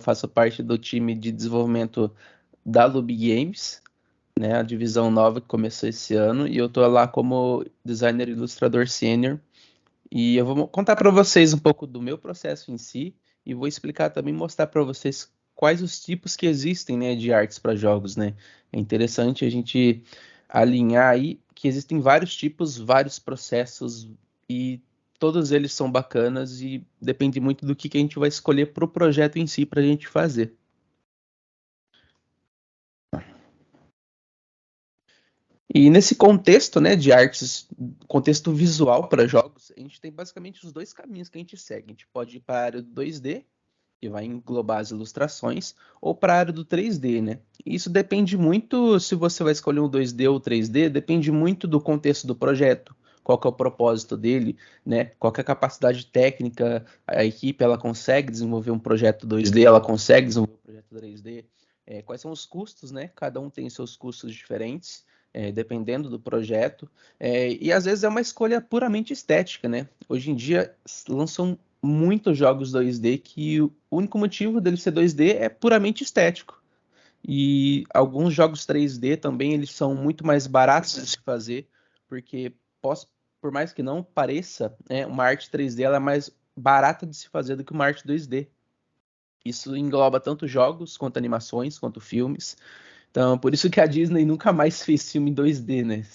faço parte do time de desenvolvimento da Lub Games, né, a divisão nova que começou esse ano, e eu tô lá como designer e ilustrador sênior. E eu vou contar para vocês um pouco do meu processo em si e vou explicar também, mostrar para vocês quais os tipos que existem, né, de artes para jogos, né? É interessante a gente alinhar aí que existem vários tipos, vários processos e todos eles são bacanas e depende muito do que a gente vai escolher para o projeto em si para a gente fazer. E nesse contexto, né, de artes, contexto visual para jogos, a gente tem basicamente os dois caminhos que a gente segue. A gente pode ir para a área do 2D, que vai englobar as ilustrações, ou para a área do 3D, né? Isso depende muito, se você vai escolher um 2D ou 3D, depende muito do contexto do projeto, qual que é o propósito dele, né? Qual que é a capacidade técnica, a equipe ela consegue desenvolver um projeto 2D, ela consegue desenvolver um projeto 3D, quais são os custos, né? Cada um tem seus custos diferentes. Dependendo do projeto, e às vezes é uma escolha puramente estética, né? Hoje em dia lançam muitos jogos 2D que o único motivo dele ser 2D é puramente estético. E alguns jogos 3D também eles são muito mais baratos de se fazer, porque por mais que não pareça, uma arte 3D ela é mais barata de se fazer do que uma arte 2D. Isso engloba tanto jogos, quanto animações, quanto filmes. Então, por isso que a Disney nunca mais fez filme em 2D, né?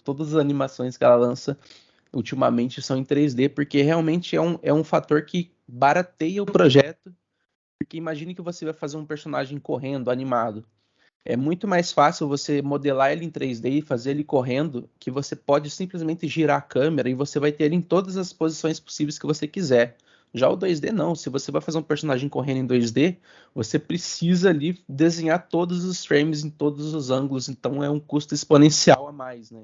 Todas as animações que ela lança ultimamente são em 3D, porque realmente é um fator que barateia o projeto. Porque imagine que você vai fazer um personagem correndo, animado. É muito mais fácil você modelar ele em 3D e fazer ele correndo, que você pode simplesmente girar a câmera e você vai ter ele em todas as posições possíveis que você quiser. Já o 2D não, se você vai fazer um personagem correndo em 2D, você precisa ali desenhar todos os frames em todos os ângulos, então é um custo exponencial a mais, né?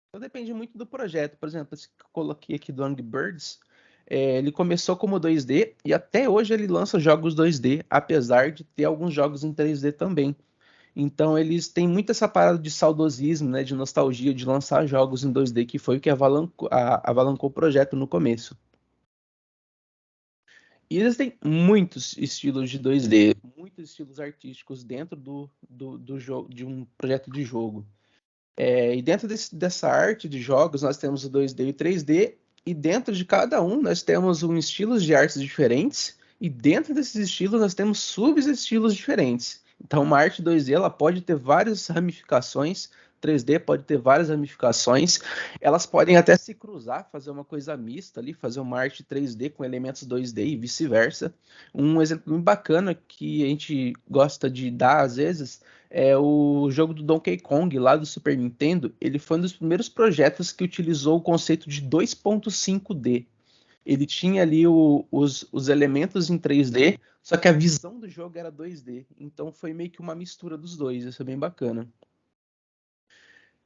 Então depende muito do projeto. Por exemplo, esse que eu coloquei aqui do Angry Birds, ele começou como 2D e até hoje ele lança jogos 2D, apesar de ter alguns jogos em 3D também. Então eles têm muito essa parada de saudosismo, né, de nostalgia, de lançar jogos em 2D, que foi o que avalancou o projeto no começo. E existem muitos estilos de 2D, muitos estilos artísticos dentro do jogo, de um projeto de jogo. E dentro dessa arte de jogos, nós temos o 2D e o 3D, e dentro de cada um nós temos estilos de artes diferentes, e dentro desses estilos nós temos subestilos diferentes. Então, uma arte 2D ela pode ter várias ramificações, 3D pode ter várias ramificações, elas podem até se cruzar, fazer uma coisa mista ali, fazer uma arte 3D com elementos 2D e vice-versa. Um exemplo muito bacana que a gente gosta de dar às vezes é o jogo do Donkey Kong lá do Super Nintendo. Ele foi um dos primeiros projetos que utilizou o conceito de 2.5D. Ele tinha ali os elementos em 3D, só que a visão do jogo era 2D. Então foi meio que uma mistura dos dois. Isso é bem bacana.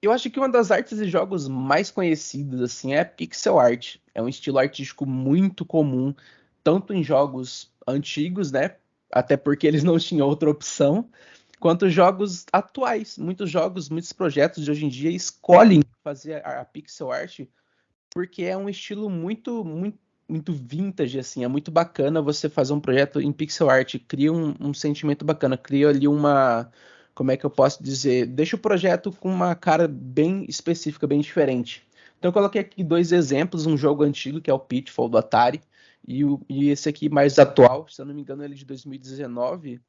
Eu acho que uma das artes e jogos mais conhecidas assim é a pixel art. É um estilo artístico muito comum, tanto em jogos antigos, né? Até porque eles não tinham outra opção, quanto jogos atuais. Muitos jogos, muitos projetos de hoje em dia escolhem fazer a pixel art porque é um estilo muito vintage, assim. É muito bacana você fazer um projeto em pixel art. Cria um sentimento bacana, cria ali uma... Como é que eu posso dizer? Deixa o projeto com uma cara bem específica, bem diferente. Então eu coloquei aqui dois exemplos, um jogo antigo, que é o Pitfall do Atari, e esse aqui mais atual, se eu não me engano ele é de 2019,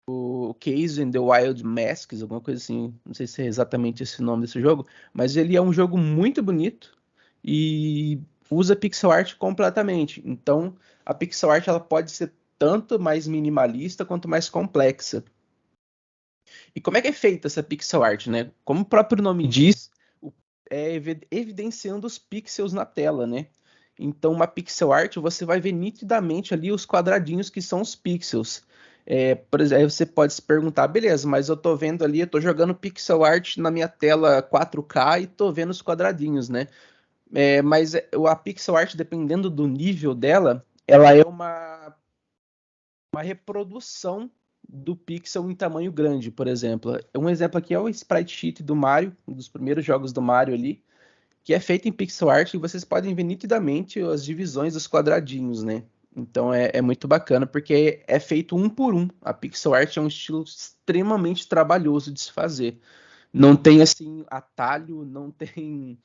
o Case and the Wild Masks, alguma coisa assim, não sei se é exatamente esse nome desse jogo, mas ele é um jogo muito bonito e usa pixel art completamente. Então, a pixel art ela pode ser tanto mais minimalista quanto mais complexa. E como é que é feita essa pixel art, né? Como o próprio nome diz, é evidenciando os pixels na tela, né? Então, uma pixel art, você vai ver nitidamente ali os quadradinhos que são os pixels. Por exemplo, aí você pode se perguntar, beleza, mas eu tô vendo ali, eu tô jogando pixel art na minha tela 4K e tô vendo os quadradinhos, né? Mas a pixel art, dependendo do nível dela, ela é uma reprodução do pixel em tamanho grande, por exemplo. Um exemplo aqui é o Sprite Sheet do Mario, um dos primeiros jogos do Mario ali, que é feito em pixel art e vocês podem ver nitidamente as divisões dos quadradinhos, né? Então é muito bacana, porque é feito um por um. A pixel art é um estilo extremamente trabalhoso de se fazer. Não tem, assim, atalho, não tem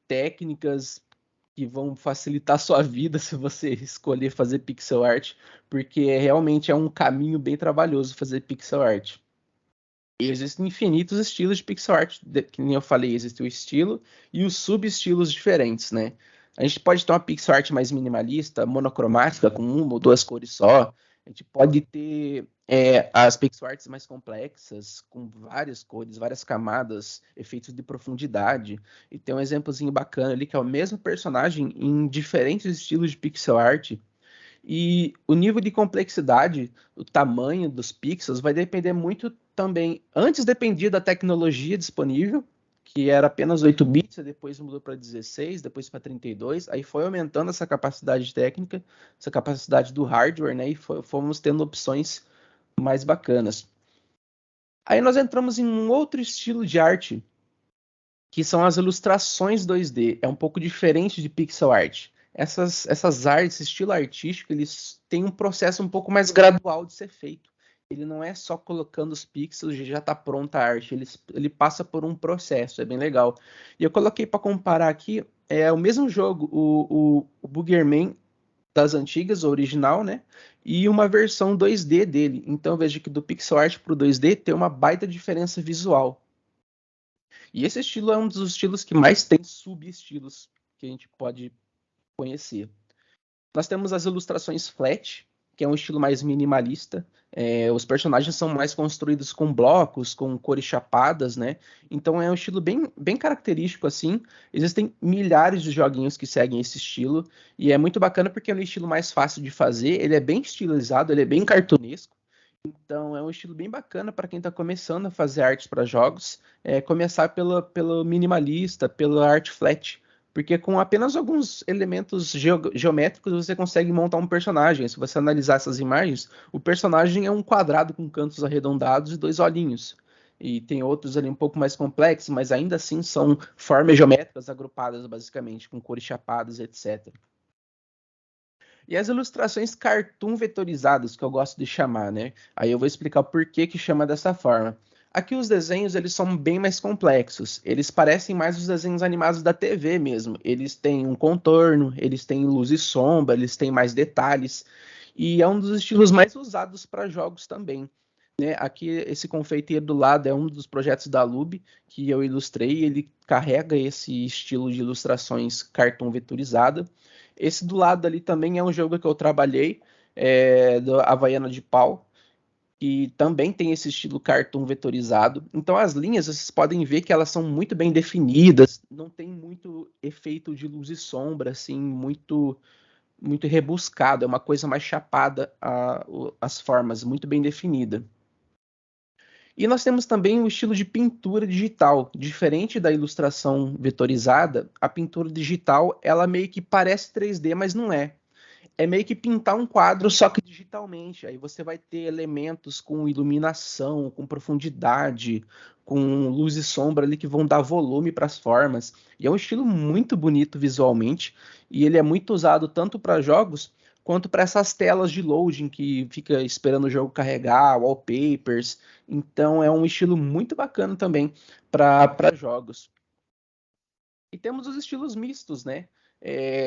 técnicas que vão facilitar a sua vida se você escolher fazer pixel art, porque realmente é um caminho bem trabalhoso fazer pixel art. E existem infinitos estilos de pixel art, que nem eu falei, existe o estilo e os subestilos diferentes, né? A gente pode ter uma pixel art mais minimalista, monocromática, com uma ou duas cores só. A gente pode ter as pixel arts mais complexas, com várias cores, várias camadas, efeitos de profundidade. E tem um exemplozinho bacana ali, que é o mesmo personagem em diferentes estilos de pixel art, e o nível de complexidade, o tamanho dos pixels vai depender muito também. Antes dependia da tecnologia disponível, que era apenas 8 bits, depois mudou para 16, depois para 32, aí foi aumentando essa capacidade técnica, essa capacidade do hardware, né? E fomos tendo opções mais bacanas. Aí nós entramos em um outro estilo de arte, que são as ilustrações 2D. É um pouco diferente de pixel art. Essas artes, esse estilo artístico, eles têm um processo um pouco mais gradual de ser feito. Ele não é só colocando os pixels e já está pronta a arte. Ele passa por um processo, é bem legal. E eu coloquei para comparar aqui, é o mesmo jogo, o Boogerman das antigas, o original, né? E uma versão 2D dele. Então eu vejo que do pixel art para o 2D tem uma baita diferença visual. E esse estilo é um dos estilos que mais tem subestilos que a gente pode conhecer. Nós temos as ilustrações flat, que é um estilo mais minimalista. Os personagens são mais construídos com blocos, com cores chapadas, né? Então é um estilo bem característico, assim. Existem milhares de joguinhos que seguem esse estilo, e é muito bacana porque é um estilo mais fácil de fazer, ele é bem estilizado, ele é bem cartunesco. Então é um estilo bem bacana para quem está começando a fazer artes para jogos, começar pelo minimalista, pela arte flat, porque com apenas alguns elementos geométricos você consegue montar um personagem. Se você analisar essas imagens, o personagem é um quadrado com cantos arredondados e dois olhinhos. E tem outros ali um pouco mais complexos, mas ainda assim são formas geométricas agrupadas basicamente, com cores chapadas, etc. E as ilustrações cartoon vetorizadas, que eu gosto de chamar, né? Aí eu vou explicar por que que chama dessa forma. Aqui os desenhos, eles são bem mais complexos. Eles parecem mais os desenhos animados da TV mesmo. Eles têm um contorno, eles têm luz e sombra, eles têm mais detalhes. E é um dos estilos mais usados para jogos também, né? Aqui esse confeiteiro do lado é um dos projetos da Lube que eu ilustrei. Ele carrega esse estilo de ilustrações cartoon vetorizada. Esse do lado ali também é um jogo que eu trabalhei, do Havaiana de Pau, que também tem esse estilo cartoon vetorizado. Então as linhas, vocês podem ver que elas são muito bem definidas, não tem muito efeito de luz e sombra, assim, muito rebuscado, é uma coisa mais chapada as formas, muito bem definida. E nós temos também o estilo de pintura digital. Diferente da ilustração vetorizada, a pintura digital, ela meio que parece 3D, mas não é. É meio que pintar um quadro, só que digitalmente. Aí você vai ter elementos com iluminação, com profundidade, com luz e sombra ali que vão dar volume para as formas. E é um estilo muito bonito visualmente, e ele é muito usado tanto para jogos quanto para essas telas de loading que fica esperando o jogo carregar, wallpapers. Então é um estilo muito bacana também para jogos. E temos os estilos mistos, né?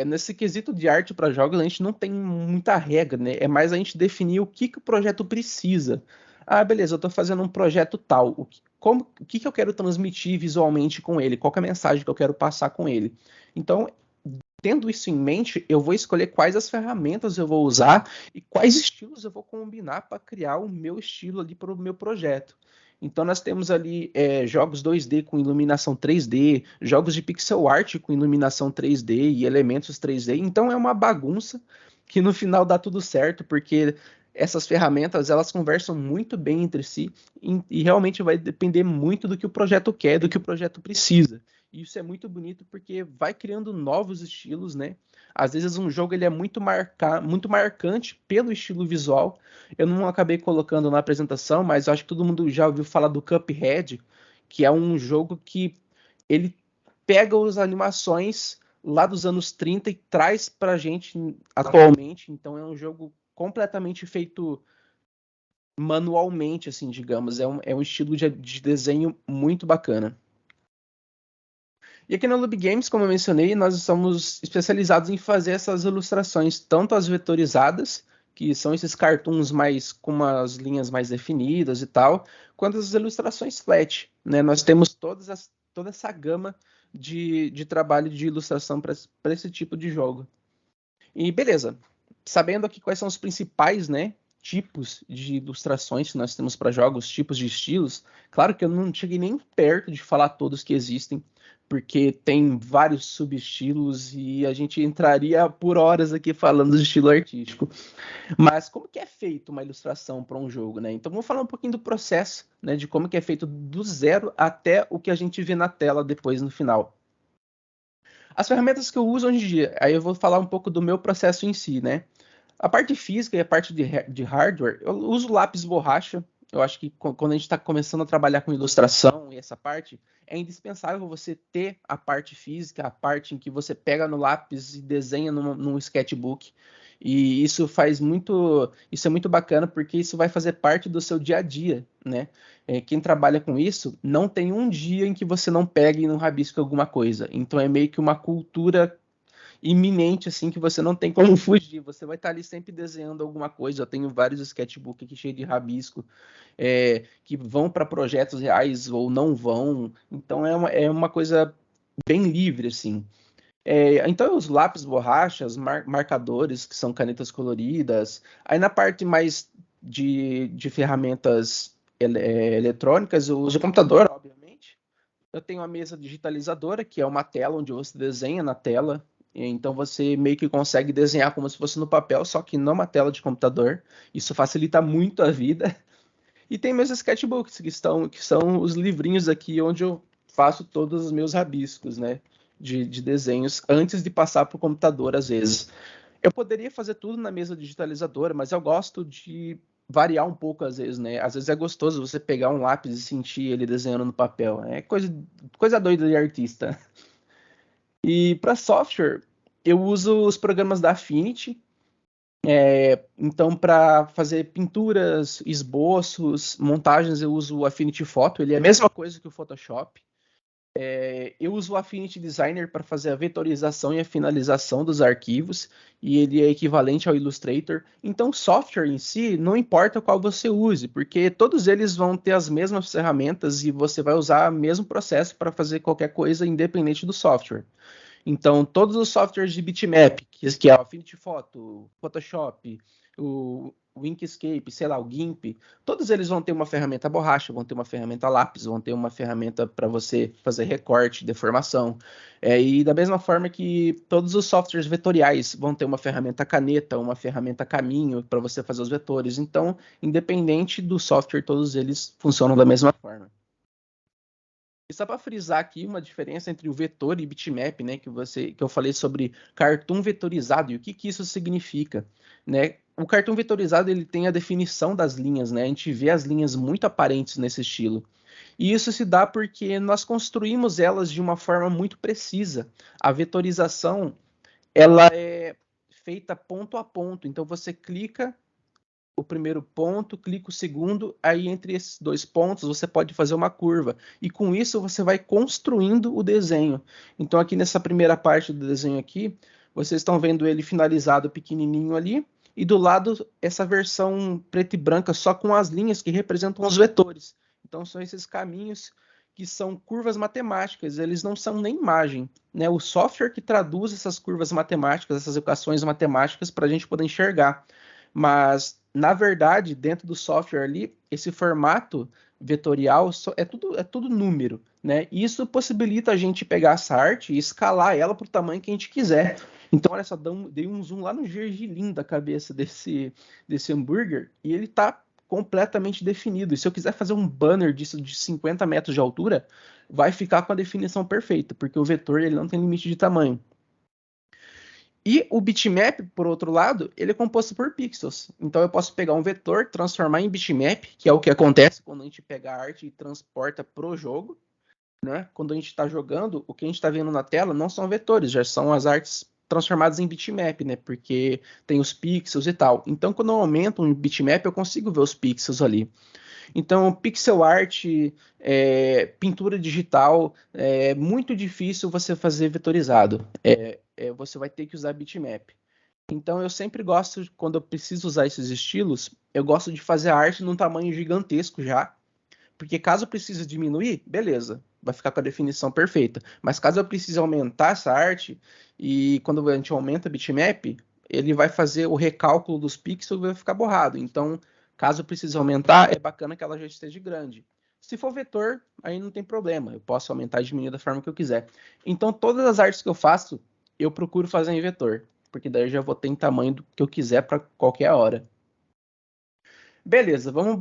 Nesse quesito de arte para jogos, a gente não tem muita regra, né? É mais a gente definir o que o projeto precisa. Ah, beleza, eu estou fazendo um projeto tal. O que eu quero transmitir visualmente com ele? Qual é a mensagem que eu quero passar com ele? Então, tendo isso em mente, eu vou escolher quais as ferramentas eu vou usar e quais estilos eu vou combinar para criar o meu estilo ali para o meu projeto. Então nós temos ali jogos 2D com iluminação 3D, jogos de pixel art com iluminação 3D e elementos 3D. Então é uma bagunça que no final dá tudo certo, porque essas ferramentas elas conversam muito bem entre si e realmente vai depender muito do que o projeto quer, do que o projeto precisa. E isso é muito bonito porque vai criando novos estilos, né? Às vezes um jogo ele é muito marcante pelo estilo visual. Eu não acabei colocando na apresentação, mas acho que todo mundo já ouviu falar do Cuphead, que é um jogo que ele pega as animações lá dos anos 30 e traz pra gente atualmente. Então é um jogo completamente feito manualmente, assim, digamos. É um estilo de desenho muito bacana. E aqui na Lube Games, como eu mencionei, nós estamos especializados em fazer essas ilustrações, tanto as vetorizadas, que são esses cartoons mais com umas linhas mais definidas e tal, quanto as ilustrações flat, né? Nós temos toda essa gama de trabalho de ilustração para esse tipo de jogo. E beleza, sabendo aqui quais são os principais, né, tipos de ilustrações que nós temos para jogos, tipos de estilos, claro que eu não cheguei nem perto de falar todos que existem, porque tem vários subestilos e a gente entraria por horas aqui falando de estilo artístico. Mas como que é feito uma ilustração para um jogo, né? Então vamos falar um pouquinho do processo, né, de como que é feito do zero até o que a gente vê na tela depois no final. As ferramentas que eu uso hoje em dia, aí eu vou falar um pouco do meu processo em si, né? A parte física e a parte de hardware, eu uso lápis borracha. Eu acho que quando a gente está começando a trabalhar com ilustração e essa parte, é indispensável você ter a parte física, a parte em que você pega no lápis e desenha num sketchbook. E isso é muito bacana porque isso vai fazer parte do seu dia a dia, né? Quem trabalha com isso não tem um dia em que você não pegue e não rabisque alguma coisa. Então é meio que uma cultura iminente, assim, que você não tem como fugir. Você vai estar ali sempre desenhando alguma coisa. Eu tenho vários sketchbooks aqui cheios de rabisco, que vão para projetos reais ou não vão. Então é uma coisa bem livre, assim. Então, os lápis, borrachas, marcadores, que são canetas coloridas. Aí na parte mais de ferramentas eletrônicas, eu uso o computador, obviamente. Eu tenho a mesa digitalizadora, que é uma tela onde você desenha na tela. Então você meio que consegue desenhar como se fosse no papel, só que numa tela de computador. Isso facilita muito a vida. E tem meus sketchbooks, que são os livrinhos aqui onde eu faço todos os meus rabiscos, né? De desenhos antes de passar para o computador, às vezes. Eu poderia fazer tudo na mesa digitalizadora, mas eu gosto de variar um pouco às vezes, né? Às vezes é gostoso você pegar um lápis e sentir ele desenhando no papel. É coisa doida de artista. E para software, eu uso os programas da Affinity. Então, para fazer pinturas, esboços, montagens, eu uso o Affinity Photo. Ele é a mesma coisa que o Photoshop. Eu uso o Affinity Designer para fazer a vetorização e a finalização dos arquivos, e ele é equivalente ao Illustrator. Então, o software em si, não importa qual você use, porque todos eles vão ter as mesmas ferramentas e você vai usar o mesmo processo para fazer qualquer coisa independente do software. Então, todos os softwares de bitmap, que é o Affinity Photo, Photoshop, o Inkscape, sei lá, o GIMP, todos eles vão ter uma ferramenta borracha, vão ter uma ferramenta lápis, vão ter uma ferramenta para você fazer recorte, deformação. E da mesma forma que todos os softwares vetoriais vão ter uma ferramenta caneta, uma ferramenta caminho para você fazer os vetores. Então, independente do software, todos eles funcionam da mesma forma. E só para frisar aqui uma diferença entre o vetor e bitmap, né, que eu falei sobre cartoon vetorizado e o que isso significa, né? O cartoon vetorizado ele tem a definição das linhas, né? A gente vê as linhas muito aparentes nesse estilo. E isso se dá porque nós construímos elas de uma forma muito precisa. A vetorização, ela é feita ponto a ponto. Então você clica o primeiro ponto, clica o segundo, aí entre esses dois pontos você pode fazer uma curva. E com isso você vai construindo o desenho. Então aqui nessa primeira parte do desenho aqui, vocês estão vendo ele finalizado pequenininho ali, e do lado essa versão preta e branca só com as linhas que representam os vetores. Então são esses caminhos que são curvas matemáticas, eles não são nem imagem, né? O software que traduz essas curvas matemáticas, essas equações matemáticas para a gente poder enxergar. Mas, na verdade, dentro do software ali, esse formato vetorial é tudo número, né? E isso possibilita a gente pegar essa arte e escalar ela para o tamanho que a gente quiser. Então, olha só, dei um zoom lá no gergelim da cabeça desse hambúrguer e ele está completamente definido. E se eu quiser fazer um banner disso de 50 metros de altura, vai ficar com a definição perfeita, porque o vetor ele não tem limite de tamanho. E o bitmap, por outro lado, ele é composto por pixels. Então eu posso pegar um vetor, transformar em bitmap, que é o que acontece quando a gente pega a arte e transporta para o jogo. né? Quando a gente está jogando, o que a gente está vendo na tela não são vetores, já são as artes transformadas em bitmap, né? Porque tem os pixels e tal. Então, quando eu aumento um bitmap, eu consigo ver os pixels ali. Então, pixel art, pintura digital, é muito difícil você fazer vetorizado. Você vai ter que usar bitmap. Então, eu sempre gosto, quando eu preciso usar esses estilos, eu gosto de fazer a arte num tamanho gigantesco já, porque caso eu precise diminuir, beleza, vai ficar com a definição perfeita. Mas caso eu precise aumentar essa arte, e quando a gente aumenta a bitmap, ele vai fazer o recálculo dos pixels e vai ficar borrado. Então, caso eu precise aumentar, é bacana que ela já esteja grande. Se for vetor, aí não tem problema. Eu posso aumentar e diminuir da forma que eu quiser. Então, todas as artes que eu faço, eu procuro fazer em vetor. Porque daí eu já vou ter em tamanho do que eu quiser para qualquer hora. Beleza, vamos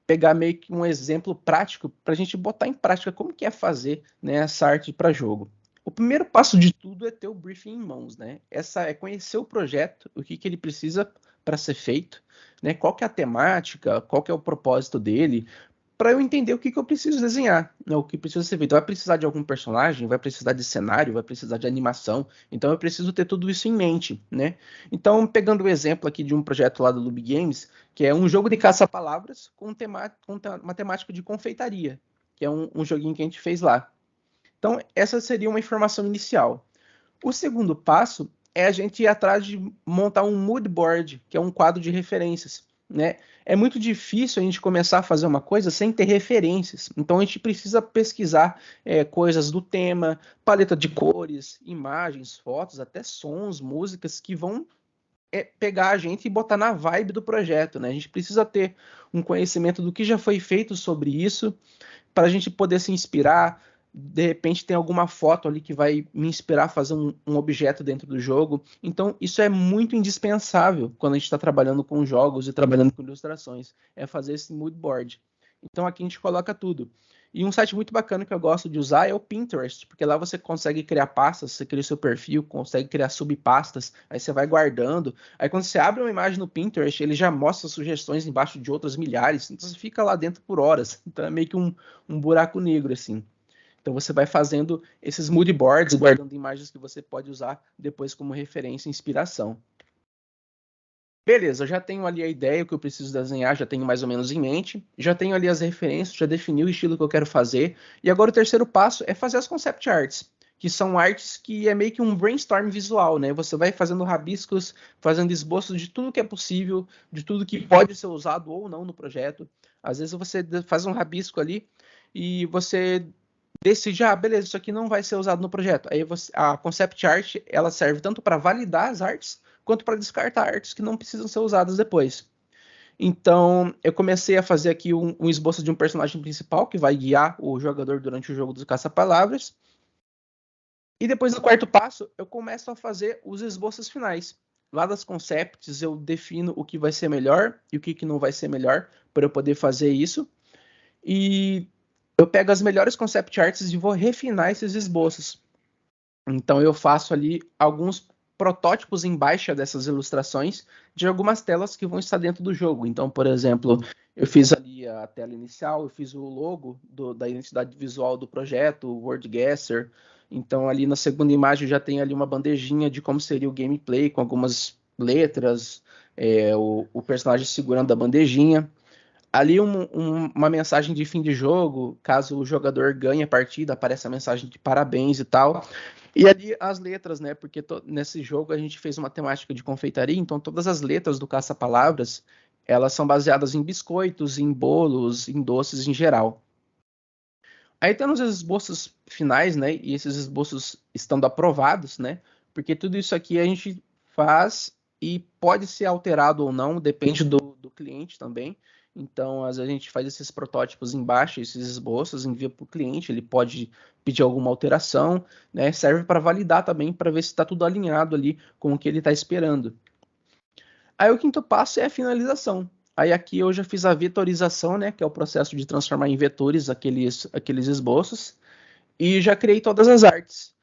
pegar meio que um exemplo prático para a gente botar em prática como que é fazer, né, essa arte para jogo. O primeiro passo de tudo é ter o briefing em mãos, né? Essa é conhecer o projeto, o que ele precisa para ser feito, né? Qual que é a temática, qual que é o propósito dele, para eu entender o que eu preciso desenhar, né, o que precisa ser feito. Vai precisar de algum personagem, vai precisar de cenário, vai precisar de animação. Então eu preciso ter tudo isso em mente, né? Então, pegando o exemplo aqui de um projeto lá do Lube Games, que é um jogo de caça-palavras com uma temática de confeitaria, que é um joguinho que a gente fez lá. Então, essa seria uma informação inicial. O segundo passo é a gente ir atrás de montar um mood board, que é um quadro de referências, né? É muito difícil a gente começar a fazer uma coisa sem ter referências. Então a gente precisa pesquisar coisas do tema, paleta de cores, imagens, fotos, até sons, músicas que vão pegar a gente e botar na vibe do projeto, né? A gente precisa ter um conhecimento do que já foi feito sobre isso para a gente poder se inspirar. De repente tem alguma foto ali que vai me inspirar a fazer um objeto dentro do jogo. Então, isso é muito indispensável quando a gente está trabalhando com jogos e trabalhando com ilustrações. É fazer esse mood board. Então, aqui a gente coloca tudo. E um site muito bacana que eu gosto de usar é o Pinterest, porque lá você consegue criar pastas, você cria o seu perfil, consegue criar subpastas, aí você vai guardando. Aí quando você abre uma imagem no Pinterest, ele já mostra sugestões embaixo de outras milhares, então você fica lá dentro por horas. Então é meio que um buraco negro, assim. Então você vai fazendo esses mood boards, guardando imagens que você pode usar depois como referência e inspiração. Beleza, eu já tenho ali a ideia, o que eu preciso desenhar, já tenho mais ou menos em mente, já tenho ali as referências, já defini o estilo que eu quero fazer, e agora o terceiro passo é fazer as concept arts, que são artes que é meio que um brainstorm visual, né? Você vai fazendo rabiscos, fazendo esboços de tudo que é possível, de tudo que pode ser usado ou não no projeto. Às vezes você faz um rabisco ali e você decide, beleza, isso aqui não vai ser usado no projeto. Aí a concept art, ela serve tanto para validar as artes, quanto para descartar artes que não precisam ser usadas depois. Então, eu comecei a fazer aqui um esboço de um personagem principal que vai guiar o jogador durante o jogo dos caça-palavras. E depois, no quarto passo, eu começo a fazer os esboços finais. Lá das concepts, eu defino o que vai ser melhor e o que não vai ser melhor para eu poder fazer isso. E eu pego as melhores concept arts e vou refinar esses esboços. Então eu faço ali alguns protótipos em baixa dessas ilustrações de algumas telas que vão estar dentro do jogo. Então, por exemplo, eu fiz ali a tela inicial, eu fiz o logo da identidade visual do projeto, o WordGuesser. Então, ali na segunda imagem já tem ali uma bandejinha de como seria o gameplay, com algumas letras, o personagem segurando a bandejinha. Ali uma mensagem de fim de jogo, caso o jogador ganhe a partida, aparece a mensagem de parabéns e tal. E ali as letras, né? Porque nesse jogo a gente fez uma temática de confeitaria, então todas as letras do caça-palavras, elas são baseadas em biscoitos, em bolos, em doces em geral. Aí temos os esboços finais, né? E esses esboços estando aprovados, né? Porque tudo isso aqui a gente faz e pode ser alterado ou não, depende do cliente também. Então, às vezes a gente faz esses protótipos embaixo, esses esboços, envia para o cliente, ele pode pedir alguma alteração, né? Serve para validar também, para ver se está tudo alinhado ali com o que ele está esperando. Aí o quinto passo é a finalização. Aí aqui eu já fiz a vetorização, né, que é o processo de transformar em vetores aqueles esboços, e já criei todas as artes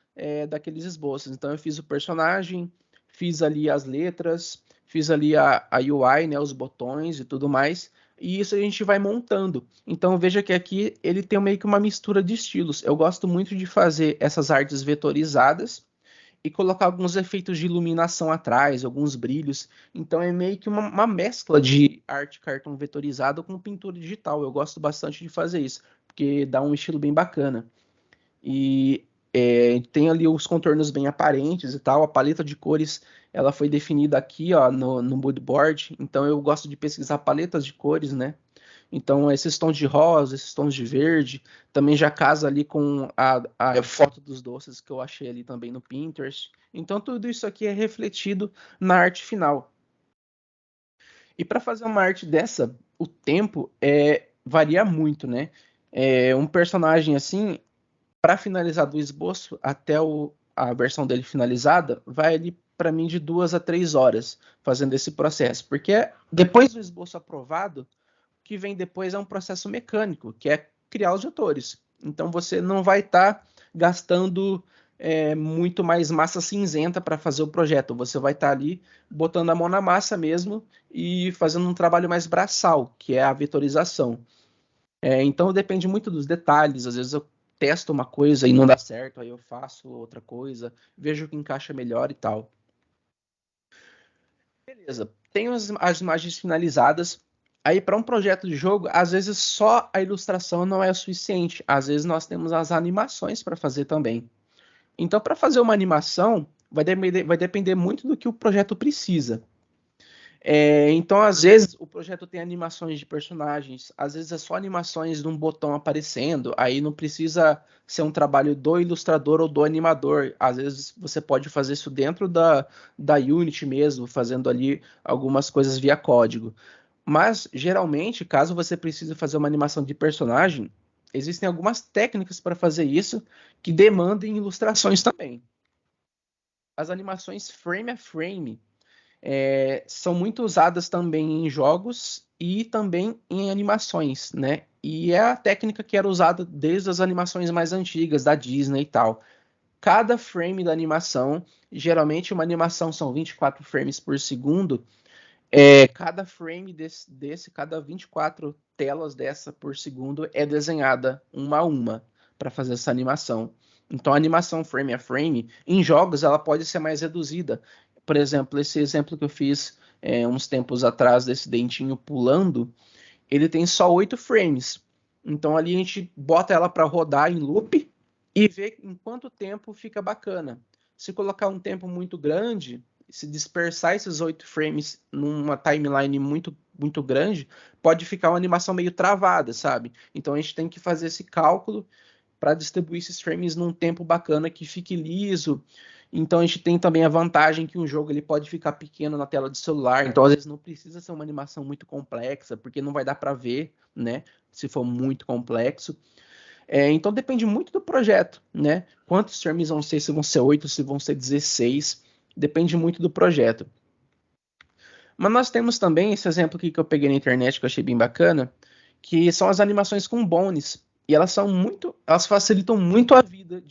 daqueles esboços. Então eu fiz o personagem, fiz ali as letras, fiz ali a UI, né, os botões e tudo mais. e isso a gente vai montando. Então veja que aqui ele tem meio que uma mistura de estilos. Eu gosto muito de fazer essas artes vetorizadas e colocar alguns efeitos de iluminação atrás, alguns brilhos. Então é meio que uma mescla de arte cartão vetorizado com pintura digital. Eu gosto bastante de fazer isso, porque dá um estilo bem bacana. E tem ali os contornos bem aparentes e tal. A paleta de cores ela foi definida aqui, ó, no mood board. Então eu gosto de pesquisar paletas de cores, né? Então esses tons de rosa, esses tons de verde, também já casa ali com a foto dos doces que eu achei ali também no Pinterest. Então tudo isso aqui é refletido na arte final. E para fazer uma arte dessa, o tempo varia muito, né? Um personagem assim, para finalizar do esboço até a versão dele finalizada, vai ali para mim de 2 a 3 horas fazendo esse processo, porque depois do esboço aprovado, o que vem depois é um processo mecânico, que é criar os vetores. Então você não vai estar gastando muito mais massa cinzenta para fazer o projeto. Você vai estar ali botando a mão na massa mesmo e fazendo um trabalho mais braçal, que é a vetorização. Então depende muito dos detalhes. Às vezes eu testo uma coisa e não dá certo, aí eu faço outra coisa, vejo o que encaixa melhor e tal. Beleza, tenho as imagens finalizadas. Aí, para um projeto de jogo, às vezes só a ilustração não é o suficiente. Às vezes nós temos as animações para fazer também. Então, para fazer uma animação, vai depender muito do que o projeto precisa. Então, às vezes, o projeto tem animações de personagens, às vezes é só animações de um botão aparecendo, aí não precisa ser um trabalho do ilustrador ou do animador. Às vezes você pode fazer isso dentro da Unity mesmo, fazendo ali algumas coisas via código. Mas, geralmente, caso você precise fazer uma animação de personagem, existem algumas técnicas para fazer isso que demandem ilustrações também. As animações frame a frame são muito usadas também em jogos e também em animações, né? E é a técnica que era usada desde as animações mais antigas, da Disney e tal. Cada frame da animação, geralmente uma animação são 24 frames por segundo, cada frame cada 24 telas dessa por segundo é desenhada uma a uma para fazer essa animação. Então a animação frame a frame, em jogos, ela pode ser mais reduzida. Por exemplo, esse exemplo que eu fiz uns tempos atrás desse dentinho pulando, ele tem só 8 frames. Então ali a gente bota ela para rodar em loop e vê em quanto tempo fica bacana. Se colocar um tempo muito grande, se dispersar esses 8 frames numa timeline muito grande, pode ficar uma animação meio travada, sabe? Então a gente tem que fazer esse cálculo para distribuir esses frames num tempo bacana que fique liso. Então a gente tem também a vantagem que um jogo ele pode ficar pequeno na tela de celular, então às vezes não precisa ser uma animação muito complexa, porque não vai dar para ver, né? Se for muito complexo. Então depende muito do projeto, né? Quantos frames vão ser, se vão ser 8, se vão ser 16, depende muito do projeto. Mas nós temos também esse exemplo aqui que eu peguei na internet, que eu achei bem bacana, que são as animações com bones. E elas facilitam muito a vida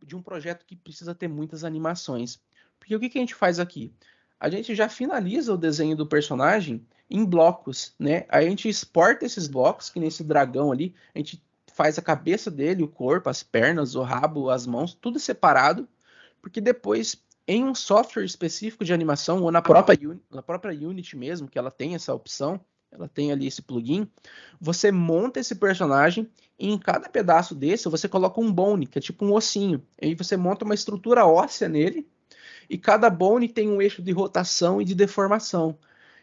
de um projeto que precisa ter muitas animações. Porque o que a gente faz aqui? A gente já finaliza o desenho do personagem em blocos, né? Aí a gente exporta esses blocos, que nesse dragão ali, a gente faz a cabeça dele, o corpo, as pernas, o rabo, as mãos, tudo separado, porque depois em um software específico de animação, ou na própria Unity mesmo, que ela tem essa opção, ela tem ali esse plugin, você monta esse personagem e em cada pedaço desse você coloca um bone, que é tipo um ossinho. Aí você monta uma estrutura óssea nele e cada bone tem um eixo de rotação e de deformação.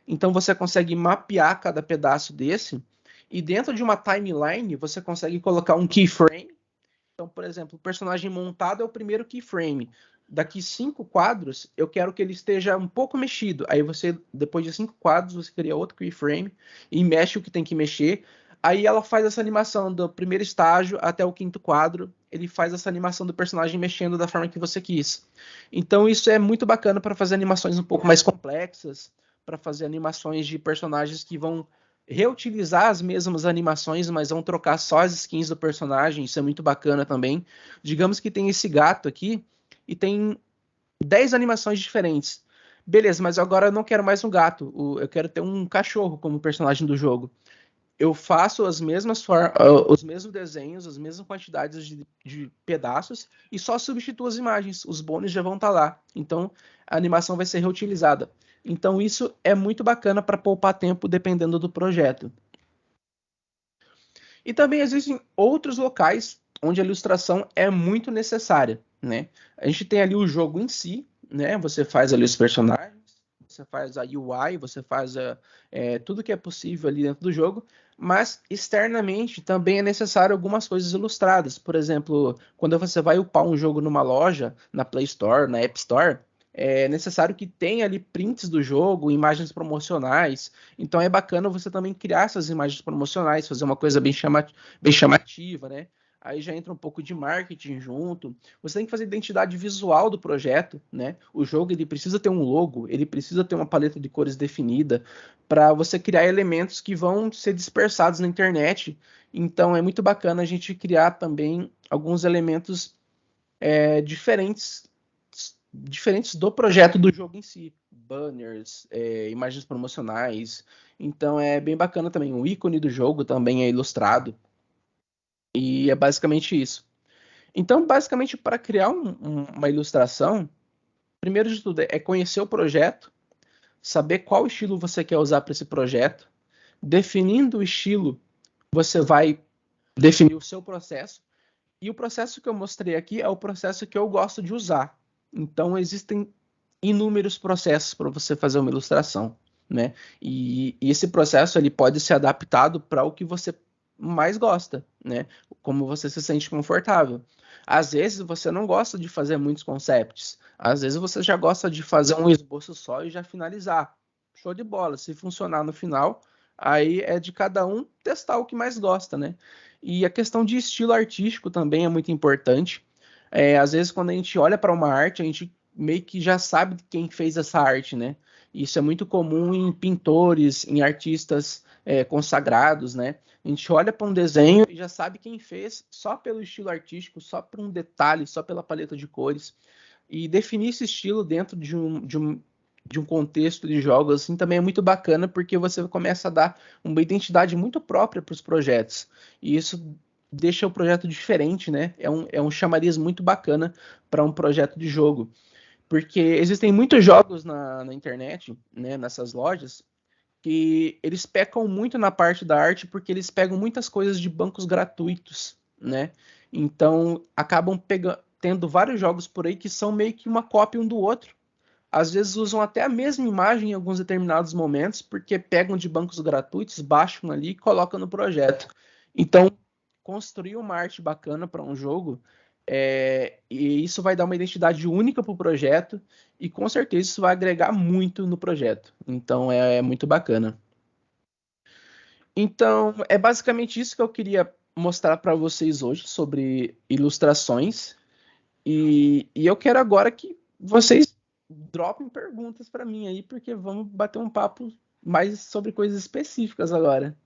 Então você consegue mapear cada pedaço desse e dentro de uma timeline você consegue colocar um keyframe. Então, por exemplo, o personagem montado é o primeiro keyframe. Daqui 5 quadros, eu quero que ele esteja um pouco mexido. Aí você, depois de 5 quadros, você cria outro keyframe e mexe o que tem que mexer. Aí ela faz essa animação do primeiro estágio até o 5º quadro. Ele faz essa animação do personagem mexendo da forma que você quis. Então isso é muito bacana para fazer animações um pouco mais complexas, para fazer animações de personagens que vão reutilizar as mesmas animações, mas vão trocar só as skins do personagem. Isso é muito bacana também. Digamos que tem esse gato aqui e tem 10 animações diferentes. Beleza, mas agora eu não quero mais um gato. Eu quero ter um cachorro como personagem do jogo. Eu faço os mesmos desenhos, as mesmas quantidades de pedaços e só substituo as imagens. Os bônus já vão estar lá. Então a animação vai ser reutilizada. Então isso é muito bacana para poupar tempo dependendo do projeto. E também existem outros locais onde a ilustração é muito necessária, né? A gente tem ali o jogo em si, né? Você faz ali os personagens, você faz a UI, você faz tudo que é possível ali dentro do jogo, mas externamente também é necessário algumas coisas ilustradas. Por exemplo, quando você vai upar um jogo numa loja, na Play Store, na App Store, é necessário que tenha ali prints do jogo, imagens promocionais. Então é bacana você também criar essas imagens promocionais, fazer uma coisa bem chamativa, né? Aí já entra um pouco de marketing junto. Você tem que fazer identidade visual do projeto, né? O jogo ele precisa ter um logo, ele precisa ter uma paleta de cores definida para você criar elementos que vão ser dispersados na internet. Então é muito bacana a gente criar também alguns elementos diferentes do projeto do jogo em si. Banners, imagens promocionais. Então é bem bacana também. O ícone do jogo também é ilustrado. E é basicamente isso. Então, basicamente, para criar uma ilustração, primeiro de tudo é conhecer o projeto, saber qual estilo você quer usar para esse projeto. Definindo o estilo, você vai definir o seu processo. E o processo que eu mostrei aqui é o processo que eu gosto de usar. Então, existem inúmeros processos para você fazer uma ilustração, né? E esse processo ele pode ser adaptado para o que você mais gosta, né? Como você se sente confortável. Às vezes você não gosta de fazer muitos concepts. Às vezes você já gosta de fazer um esboço só e já finalizar. Show de bola. Se funcionar no final, aí é de cada um testar o que mais gosta, né? E a questão de estilo artístico também é muito importante. Às vezes, quando a gente olha para uma arte, a gente meio que já sabe quem fez essa arte, né? Isso é muito comum em pintores, em artistas consagrados, né? A gente olha para um desenho e já sabe quem fez só pelo estilo artístico, só por um detalhe, só pela paleta de cores. E definir esse estilo dentro de um contexto de jogos assim também é muito bacana porque você começa a dar uma identidade muito própria para os projetos. E isso deixa o projeto diferente, né? É um chamariz muito bacana para um projeto de jogo. Porque existem muitos jogos na internet, né, nessas lojas, que eles pecam muito na parte da arte porque eles pegam muitas coisas de bancos gratuitos, né? Então acabam tendo vários jogos por aí que são meio que uma cópia um do outro. Às vezes usam até a mesma imagem em alguns determinados momentos, porque pegam de bancos gratuitos, baixam ali e colocam no projeto. Então, construir uma arte bacana para um jogo, e isso vai dar uma identidade única para o projeto, e com certeza isso vai agregar muito no projeto. Então, é muito bacana. Então, é basicamente isso que eu queria mostrar para vocês hoje sobre ilustrações. E eu quero agora que vocês dropem perguntas para mim aí, porque vamos bater um papo mais sobre coisas específicas agora.